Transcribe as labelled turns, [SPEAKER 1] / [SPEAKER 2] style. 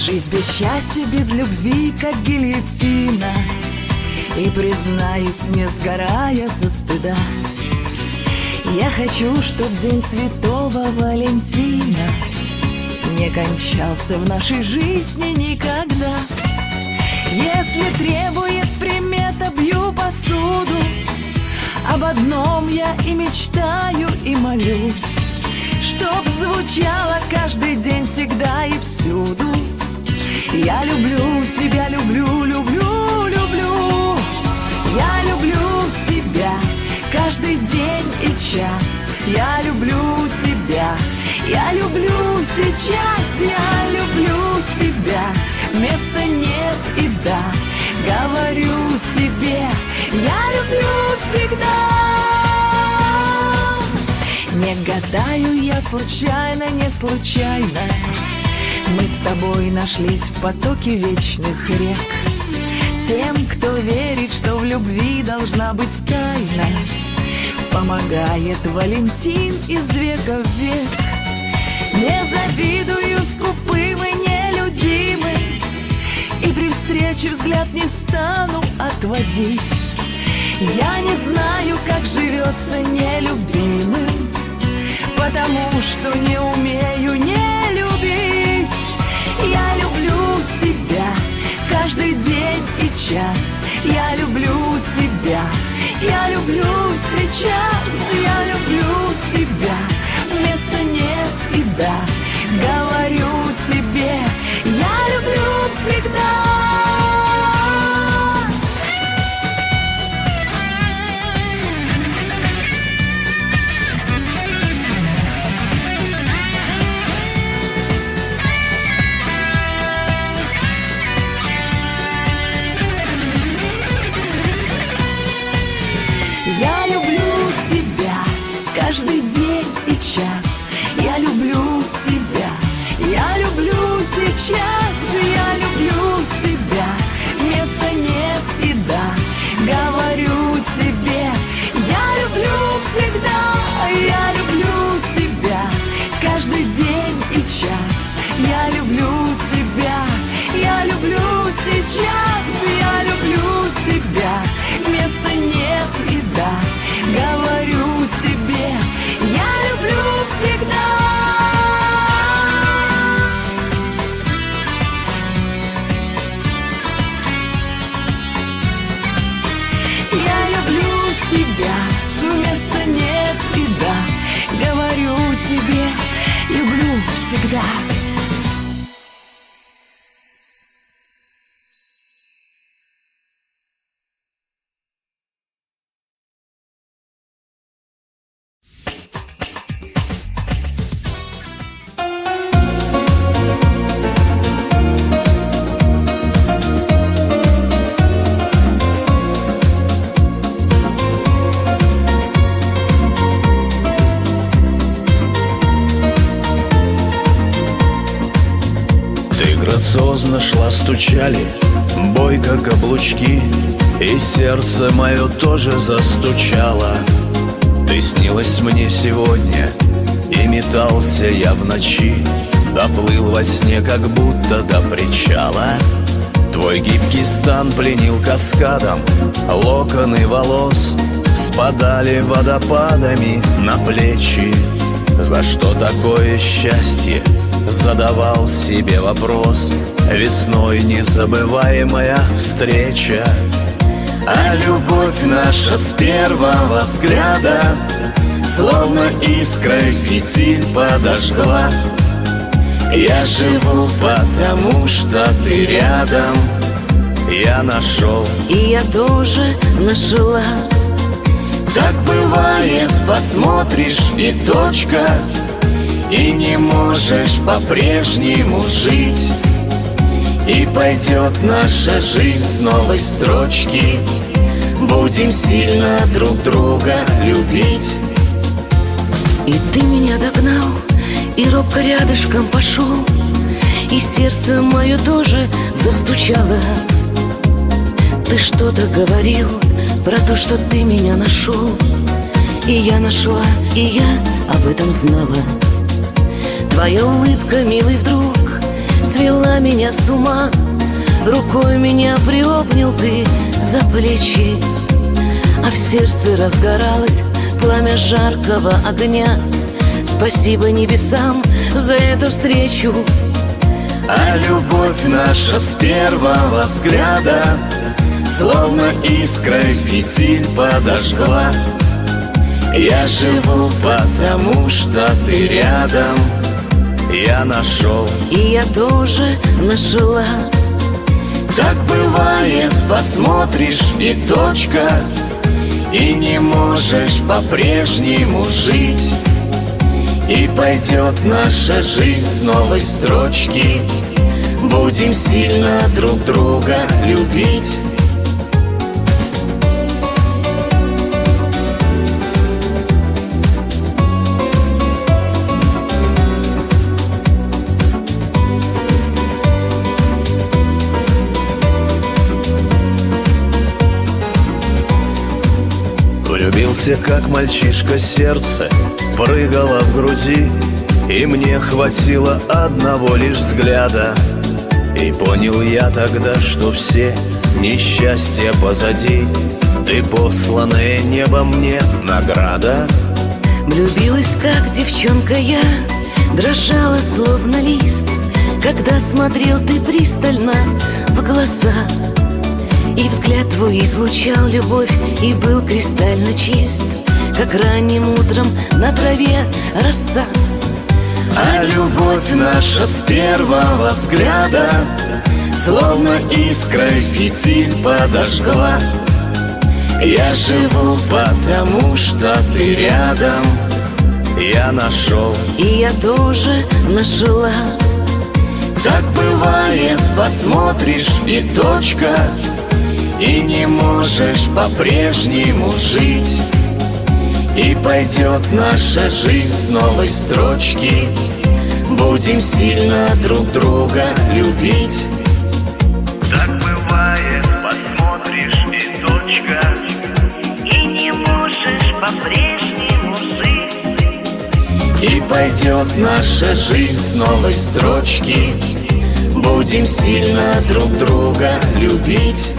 [SPEAKER 1] Жизнь без счастья, без любви, как гильотина. И признаюсь, не сгорая со стыда, я хочу, чтоб день Святого Валентина не кончался в нашей жизни никогда. Если требует примета, бью посуду. Об одном я и мечтаю, и молю, чтоб звучало каждый день, всегда и всюду: я люблю тебя, люблю, люблю, люблю. Я люблю тебя каждый день и час. Я люблю тебя, я люблю сейчас. Я люблю тебя, места нет и да, говорю тебе, я люблю всегда. Не гадаю я случайно, не случайно, мы с тобой нашлись в потоке вечных рек. Тем, кто верит, что в любви должна быть тайна, помогает Валентин из века в век. Не завидую скупым и нелюдимым, и при встрече взгляд не стану отводить. Я не знаю, как живется нелюбимым, потому что не умею не любить. Я люблю тебя каждый день и час. Я люблю тебя, я люблю сейчас. Я люблю тебя, места нет и да, говорю тебе, я люблю всегда. Я люблю тебя каждый день и час. Я люблю тебя, я люблю сейчас. Я люблю тебя, места нет и да, говорю тебе, я люблю всегда. Я люблю тебя каждый день и час. Я люблю тебя, я люблю сейчас. Я люблю тебя, места нет и да, говорю тебе, я люблю всегда. Я люблю тебя, места нет и да, говорю тебе, люблю всегда.
[SPEAKER 2] Грациозно шла, стучали бойко каблучки, и сердце мое тоже застучало. Ты снилась мне сегодня, и метался я в ночи, доплыл во сне, как будто до причала. Твой гибкий стан пленил каскадом, локоны волос спадали водопадами на плечи. За что такое счастье? Задавал себе вопрос. Весной незабываемая встреча. А любовь наша с первого взгляда словно искрой фитиль подожгла. Я живу, потому что ты рядом. Я нашел,
[SPEAKER 3] и я тоже нашла.
[SPEAKER 2] так бывает, посмотришь и точка, и не можешь по-прежнему жить. И пойдет наша жизнь с новой строчки. Будем сильно друг друга любить.
[SPEAKER 3] И ты меня догнал, и робко рядышком пошел, и сердце мое тоже застучало. Ты что-то говорил про то, что ты меня нашел. И я нашла, и я об этом знала. Твоя улыбка, милый, вдруг свела меня с ума. Рукой меня приобнял ты за плечи, а в сердце разгоралось пламя жаркого огня. Спасибо небесам за эту встречу.
[SPEAKER 2] А любовь наша с первого взгляда словно искрой фитиль подожгла. Я живу, потому что ты рядом. Я нашел,
[SPEAKER 3] И я тоже нашла.
[SPEAKER 2] так бывает, посмотришь и точка, и не можешь по-прежнему жить. И пойдет наша жизнь с новой строчки. Будем сильно друг друга любить.
[SPEAKER 4] Влюбился, как мальчишка, сердце прыгало в груди, и мне хватило одного лишь взгляда. И понял я тогда, что все несчастья позади. Ты посланная небом мне награда.
[SPEAKER 3] Влюбилась, как девчонка я, дрожала, словно лист, когда смотрел ты пристально в глаза. И взгляд твой излучал любовь и был кристально чист, как ранним утром на траве роса.
[SPEAKER 2] А любовь наша с первого взгляда словно искрой фитиль подожгла. Я живу, потому что ты рядом.
[SPEAKER 4] Я нашел,
[SPEAKER 3] И я тоже нашла.
[SPEAKER 2] Так бывает, посмотришь и точка, и не можешь по-прежнему жить. И пойдет наша жизнь с новой строчки. Будем сильно друг друга любить.
[SPEAKER 4] так бывает, посмотришь и точка,
[SPEAKER 3] И не можешь по-прежнему жить.
[SPEAKER 2] И пойдет наша жизнь с новой строчки. Будем сильно друг друга любить.